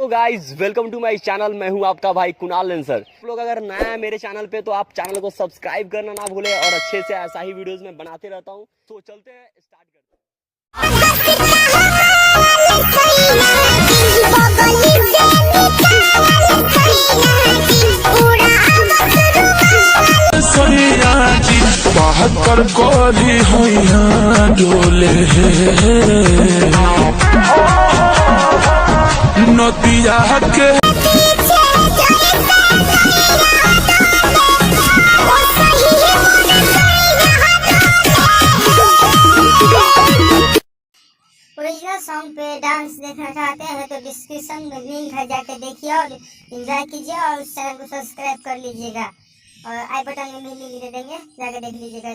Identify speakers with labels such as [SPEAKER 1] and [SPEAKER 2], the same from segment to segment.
[SPEAKER 1] Guys welcome to my channel. मैं हूं आपका भाई कुणाल लेंसर। आप लोग अगर नया है मेरे चैनल पे तो आप चैनल को सब्सक्राइब करना ना भूले और अच्छे से ऐसा ही वीडियोस में बनाते रहता हूं। तो चलते हैं, स्टार्ट करते
[SPEAKER 2] बहत्तर कोली होइया डोले नदिया के
[SPEAKER 3] ओरिजिनल सॉन्ग पे डांस देखना चाहते हैं तो डिस्क्रिप्शन में लिंक है, जाके देखिए और एंजॉय कीजिए और उस चैनल को सब्सक्राइब कर लीजिएगा और आई बटन में भी लिंक दे देंगे, जाके देख लीजिएगा।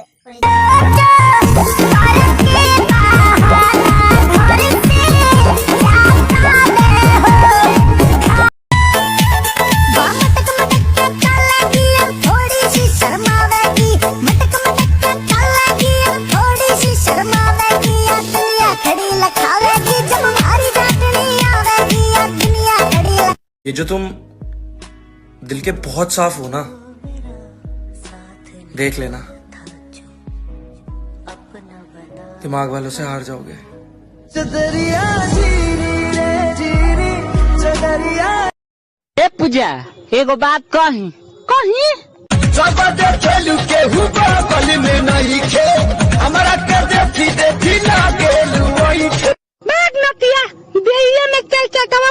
[SPEAKER 4] ये जो तुम दिल के बहुत साफ हो ना, देख लेना दिमाग वालों से हार जाओगे।
[SPEAKER 5] ए पूजा एगो बात कही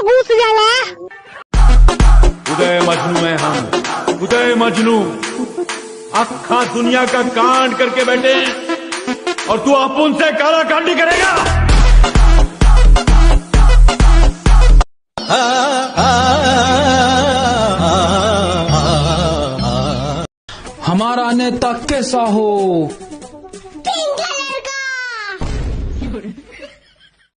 [SPEAKER 5] घुस जाला।
[SPEAKER 6] उदय मजनू है हम, उदय मजनू अखा दुनिया का कांड करके बैठे और तू अपुन से काला कांडी करेगा।
[SPEAKER 2] हमारा नेता कैसा हो